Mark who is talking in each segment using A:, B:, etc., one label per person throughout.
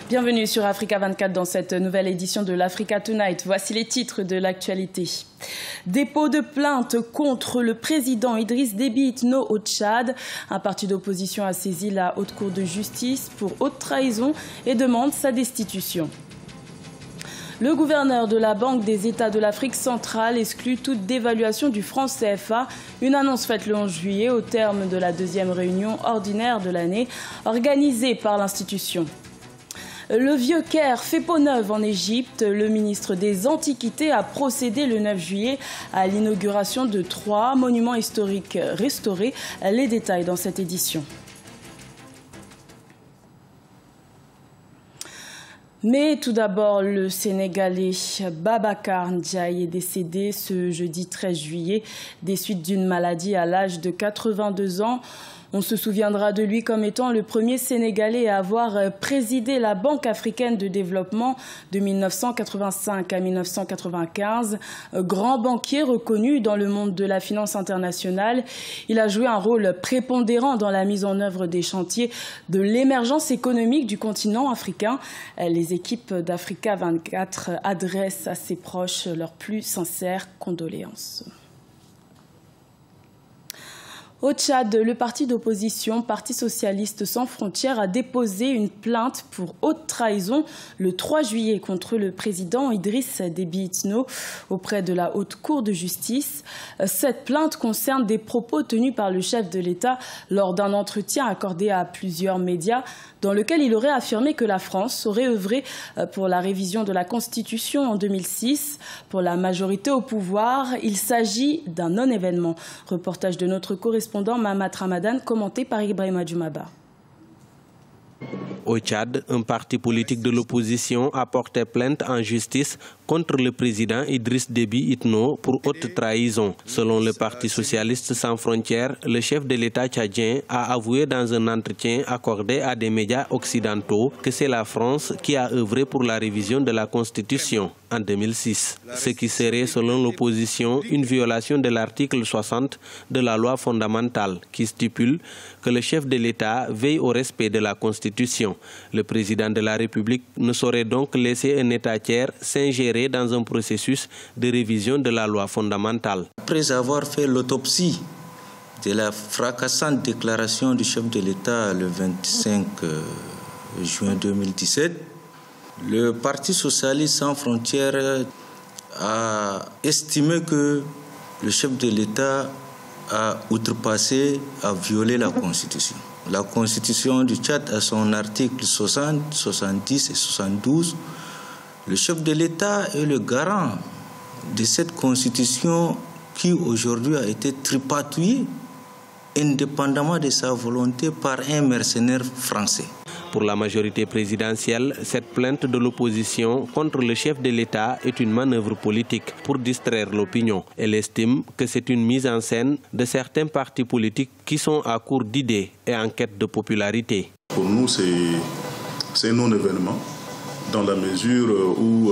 A: Bienvenue sur Africa 24 dans cette nouvelle édition de l'Africa Tonight. Voici les titres de l'actualité. Dépôt de plainte contre le président Idriss Déby Itno au Tchad. Un parti d'opposition a saisi la Haute Cour de justice pour haute trahison et demande sa destitution. Le gouverneur de la Banque des États de l'Afrique centrale exclut toute dévaluation du franc CFA. Une annonce faite le 11 juillet au terme de la deuxième réunion ordinaire de l'année organisée par l'institution. Le vieux Caire fait peau neuve en Égypte. Le ministre des Antiquités a procédé le 9 juillet à l'inauguration de 3 monuments historiques restaurés. Les détails dans cette édition. Mais tout d'abord, le Sénégalais Babacar Ndiaye est décédé ce jeudi 13 juillet des suites d'une maladie à l'âge de 82 ans. On se souviendra de lui comme étant le premier Sénégalais à avoir présidé la Banque africaine de développement de 1985 à 1995. Grand banquier reconnu dans le monde de la finance internationale, il a joué un rôle prépondérant dans la mise en œuvre des chantiers de l'émergence économique du continent africain. Les équipes d'Africa 24 adressent à ses proches leurs plus sincères condoléances. Au Tchad, le parti d'opposition, Parti socialiste sans frontières, a déposé une plainte pour haute trahison le 3 juillet contre le président Idriss Déby Itno auprès de la Haute Cour de justice. Cette plainte concerne des propos tenus par le chef de l'État lors d'un entretien accordé à plusieurs médias dans lequel il aurait affirmé que la France aurait œuvré pour la révision de la Constitution en 2006. Pour la majorité au pouvoir, il s'agit d'un non-événement. Reportage de notre correspondant Mahamat Ramadan, commenté par Ibrahima Djoumaba.
B: Au Tchad, un parti politique de l'opposition a porté plainte en justice contre le président Idriss Déby Itno pour haute trahison. Selon le Parti socialiste sans frontières, le chef de l'État tchadien a avoué dans un entretien accordé à des médias occidentaux que c'est la France qui a œuvré pour la révision de la Constitution en 2006. Ce qui serait, selon l'opposition, une violation de l'article 60 de la loi fondamentale qui stipule que le chef de l'État veille au respect de la Constitution. Le président de la République ne saurait donc laisser un État tiers s'ingérer dans un processus de révision de la loi fondamentale.
C: Après avoir fait l'autopsie de la fracassante déclaration du chef de l'État le 25 juin 2017, le Parti socialiste sans frontières a estimé que le chef de l'État a outrepassé, a violé la Constitution. La Constitution du Tchad, à son article 60, 70 et 72, le chef de l'État est le garant de cette Constitution qui aujourd'hui a été tripatouillée indépendamment de sa volonté par un mercenaire français.
B: Pour la majorité présidentielle, cette plainte de l'opposition contre le chef de l'État est une manœuvre politique pour distraire l'opinion. Elle estime que c'est une mise en scène de certains partis politiques qui sont à court d'idées et en quête de popularité.
D: Pour nous, c'est un non-événement dans la mesure où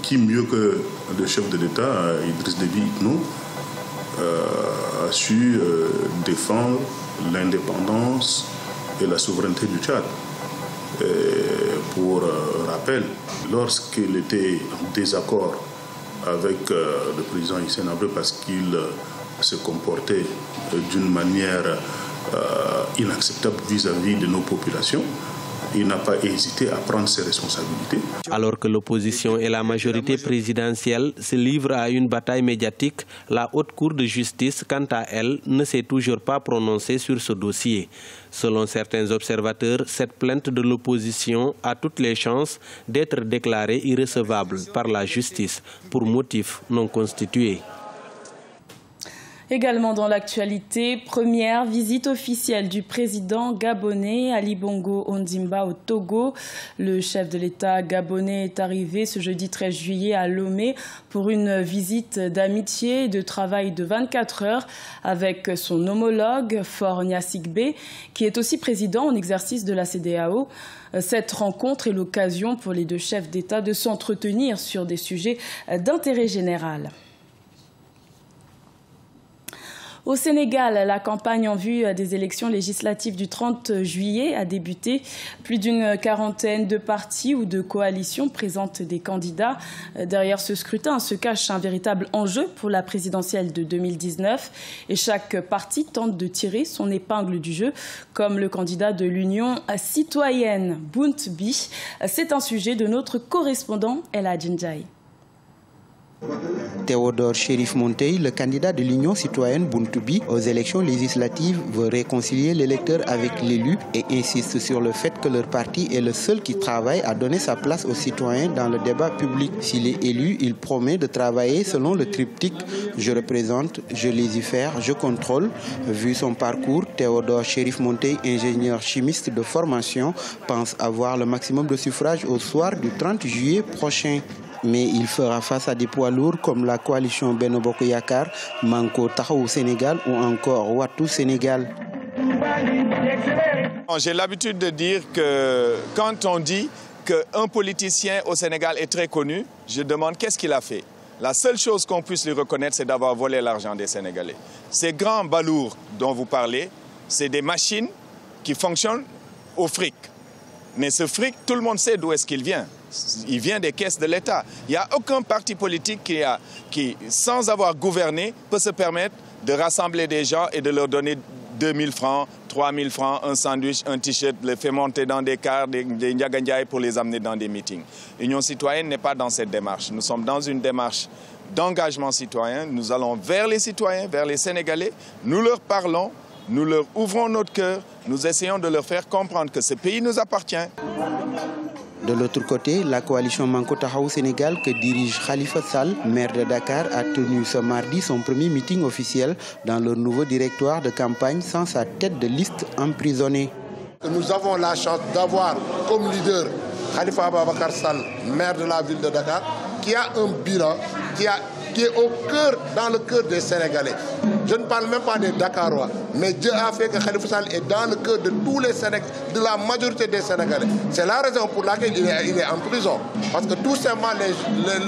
D: qui mieux que le chef de l'État, Idriss Déby Itno, a su défendre l'indépendance et la souveraineté du Tchad. Pour rappel, lorsqu'il était en désaccord avec le président Hissène Habré parce qu'il se comportait d'une manière inacceptable vis-à-vis de nos populations, il n'a pas hésité à prendre ses responsabilités.
B: Alors que l'opposition et la majorité présidentielle se livrent à une bataille médiatique, la Haute Cour de justice, quant à elle, ne s'est toujours pas prononcée sur ce dossier. Selon certains observateurs, cette plainte de l'opposition a toutes les chances d'être déclarée irrecevable par la justice pour motif non constitué.
A: Également dans l'actualité, première visite officielle du président gabonais Ali Bongo Ondimba au Togo. Le chef de l'État gabonais est arrivé ce jeudi 13 juillet à Lomé pour une visite d'amitié et de travail de 24 heures avec son homologue Faure Gnassingbé, qui est aussi président en exercice de la CEDEAO. Cette rencontre est l'occasion pour les deux chefs d'État de s'entretenir sur des sujets d'intérêt général. Au Sénégal, la campagne en vue des élections législatives du 30 juillet a débuté. Plus d'une quarantaine de partis ou de coalitions présentent des candidats. Derrière ce scrutin se cache un véritable enjeu pour la présidentielle de 2019. Et chaque parti tente de tirer son épingle du jeu, comme le candidat de l'Union citoyenne, Buntbi. C'est un sujet de notre correspondant El Hadjindjaï.
E: Théodore Chérif Montey, le candidat de l'Union citoyenne Buntbi aux élections législatives, veut réconcilier l'électeur avec l'élu et insiste sur le fait que leur parti est le seul qui travaille à donner sa place aux citoyens dans le débat public. S'il est élu, il promet de travailler selon le triptyque « Je représente, je légifère, je contrôle ». Vu son parcours, Théodore Chérif Montey, ingénieur chimiste de formation, pense avoir le maximum de suffrages au soir du 30 juillet prochain. Mais il fera face à des poids lourds comme la coalition Benno Bokk Yakaar, Manko Taxawu Sénégal ou encore Wattu Sénégal.
F: J'ai l'habitude de dire que quand on dit qu'un politicien au Sénégal est très connu, je demande qu'est-ce qu'il a fait. La seule chose qu'on puisse lui reconnaître, c'est d'avoir volé l'argent des Sénégalais. Ces grands balourds dont vous parlez, c'est des machines qui fonctionnent au fric. Mais ce fric, tout le monde sait d'où est-ce qu'il vient. Il vient des caisses de l'État. Il n'y a aucun parti politique qui, sans avoir gouverné, peut se permettre de rassembler des gens et de leur donner 2000 francs, 3000 francs, un sandwich, un t-shirt, les faire monter dans des cars, des Ndiagandiaï pour les amener dans des meetings. L'Union citoyenne n'est pas dans cette démarche. Nous sommes dans une démarche d'engagement citoyen. Nous allons vers les citoyens, vers les Sénégalais. Nous leur parlons, nous leur ouvrons notre cœur. Nous essayons de leur faire comprendre que ce pays nous appartient.
E: De l'autre côté, la coalition Manko Taxawu Sénégal que dirige Khalifa Sall, maire de Dakar, a tenu ce mardi son premier meeting officiel dans leur nouveau directoire de campagne sans sa tête de liste emprisonnée.
G: Nous avons la chance d'avoir comme leader Khalifa Ababacar Sall, maire de la ville de Dakar, qui a un bilan qui est dans le cœur des Sénégalais. Je ne parle même pas des Dakarois, mais Dieu a fait que Khalifa Sall est dans le cœur de tous les Sénégalais, de la majorité des Sénégalais. C'est la raison pour laquelle il est en prison. Parce que tout simplement,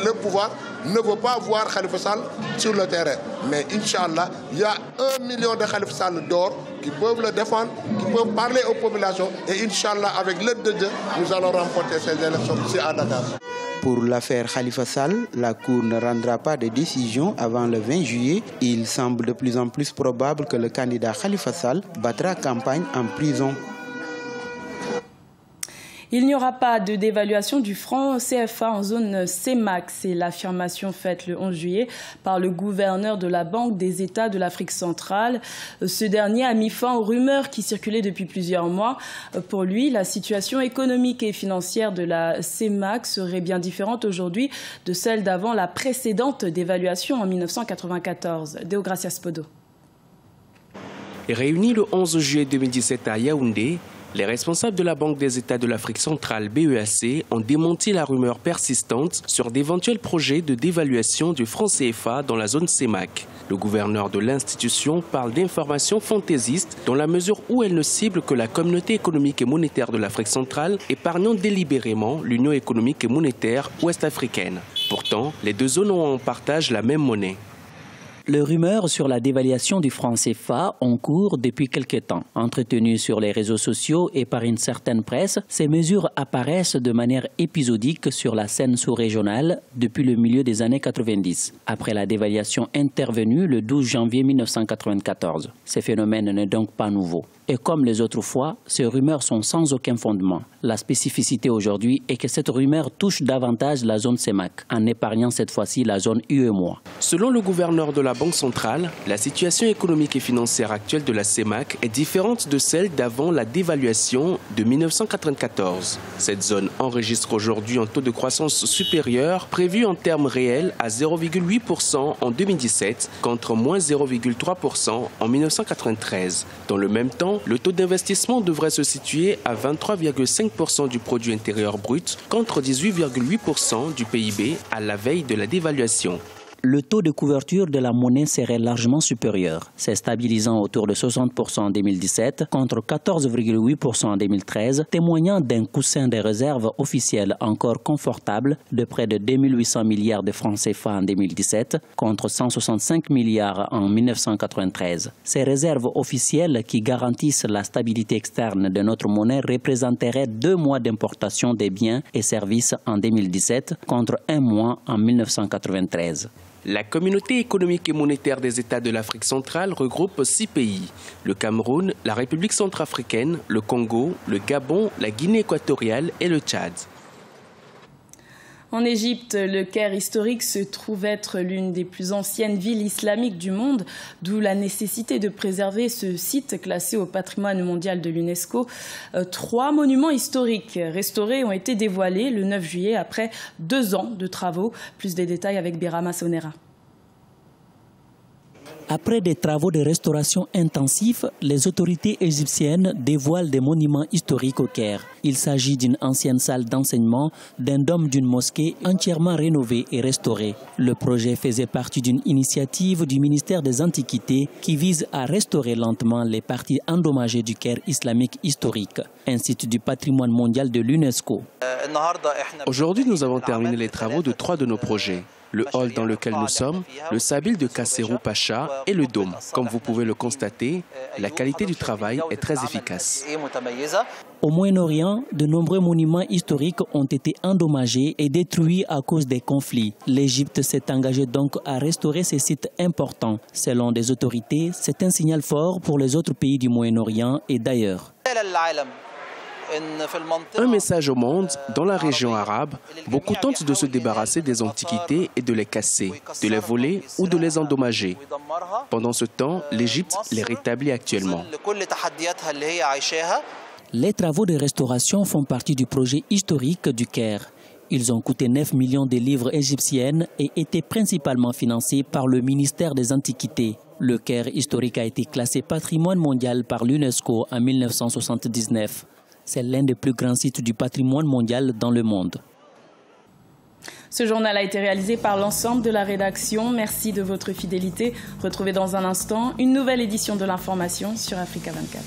G: le pouvoir ne veut pas voir Khalifa Sall sur le terrain. Mais Inch'Allah, il y a 1 million de Khalifa Sall d'or qui peuvent le défendre, qui peuvent parler aux populations. Et Inch'Allah, avec l'aide de Dieu, nous allons remporter ces élections ici à Dakar.
E: Pour l'affaire Khalifa Sall, la Cour ne rendra pas de décision avant le 20 juillet. Il semble de plus en plus probable que le candidat Khalifa Sall battra campagne en prison.
A: Il n'y aura pas de dévaluation du franc CFA en zone CEMAC. C'est l'affirmation faite le 11 juillet par le gouverneur de la Banque des États de l'Afrique centrale. Ce dernier a mis fin aux rumeurs qui circulaient depuis plusieurs mois. Pour lui, la situation économique et financière de la CEMAC serait bien différente aujourd'hui de celle d'avant la précédente dévaluation en 1994. Deogracias Podo.
H: Réunis le 11 juillet 2017 à Yaoundé, les responsables de la Banque des États de l'Afrique centrale, BEAC, ont démenti la rumeur persistante sur d'éventuels projets de dévaluation du franc CFA dans la zone CEMAC. Le gouverneur de l'institution parle d'informations fantaisistes dans la mesure où elle ne cible que la communauté économique et monétaire de l'Afrique centrale, épargnant délibérément l'Union économique et monétaire ouest-africaine. Pourtant, les deux zones ont en partage la même monnaie.
I: Les rumeurs sur la dévaluation du franc CFA ont cours depuis quelque temps. Entretenues sur les réseaux sociaux et par une certaine presse, ces mesures apparaissent de manière épisodique sur la scène sous-régionale depuis le milieu des années 90, après la dévaluation intervenue le 12 janvier 1994. Ces phénomènes n'est donc pas nouveau. Et comme les autres fois, ces rumeurs sont sans aucun fondement. La spécificité aujourd'hui est que cette rumeur touche davantage la zone CEMAC, en épargnant cette fois-ci la zone UEMOA.
H: Selon le gouverneur de la Banque centrale, la situation économique et financière actuelle de la CEMAC est différente de celle d'avant la dévaluation de 1994. Cette zone enregistre aujourd'hui un taux de croissance supérieur, prévu en termes réels à 0,8% en 2017, contre moins 0,3% en 1993. Dans le même temps, le taux d'investissement devrait se situer à 23,5% du produit intérieur brut, contre 18,8% du PIB à la veille de la dévaluation.
I: le taux de couverture de la monnaie serait largement supérieur, se stabilisant autour de 60% en 2017 contre 14,8% en 2013, témoignant d'un coussin de réserves officielles encore confortable de près de 2800 milliards de francs CFA en 2017 contre 165 milliards en 1993. Ces réserves officielles qui garantissent la stabilité externe de notre monnaie représenteraient 2 mois d'importation des biens et services en 2017 contre 1 mois en 1993.
H: La communauté économique et monétaire des États de l'Afrique centrale regroupe 6 pays. Le Cameroun, la République centrafricaine, le Congo, le Gabon, la Guinée équatoriale et le Tchad.
A: En Égypte, le Caire historique se trouve être l'une des plus anciennes villes islamiques du monde, d'où la nécessité de préserver ce site classé au patrimoine mondial de l'UNESCO. 3 monuments historiques restaurés ont été dévoilés le 9 juillet après 2 ans de travaux. Plus de détails avec Birama Sonera.
I: Après des travaux de restauration intensifs, les autorités égyptiennes dévoilent des monuments historiques au Caire. Il s'agit d'une ancienne salle d'enseignement, d'un dôme d'une mosquée entièrement rénovée et restaurée. Le projet faisait partie d'une initiative du ministère des Antiquités qui vise à restaurer lentement les parties endommagées du Caire islamique historique, un site du patrimoine mondial de l'UNESCO.
H: Aujourd'hui, nous avons terminé les travaux de 3 de nos projets. Le hall dans lequel nous sommes, le Sabil de Kasserou Pacha et le dôme. Comme vous pouvez le constater, la qualité du travail est très efficace.
I: Au Moyen-Orient, de nombreux monuments historiques ont été endommagés et détruits à cause des conflits. L'Égypte s'est engagée donc à restaurer ces sites importants. Selon des autorités, c'est un signal fort pour les autres pays du Moyen-Orient et d'ailleurs.
H: Un message au monde, dans la région arabe, beaucoup tentent de se débarrasser des antiquités et de les casser, de les voler ou de les endommager. Pendant ce temps, l'Égypte les rétablit actuellement.
I: Les travaux de restauration font partie du projet historique du Caire. Ils ont coûté 9 millions de livres égyptiennes et étaient principalement financés par le ministère des Antiquités. Le Caire historique a été classé patrimoine mondial par l'UNESCO en 1979. C'est l'un des plus grands sites du patrimoine mondial dans le monde.
A: Ce journal a été réalisé par l'ensemble de la rédaction. Merci de votre fidélité. Retrouvez dans un instant une nouvelle édition de l'information sur Africa 24.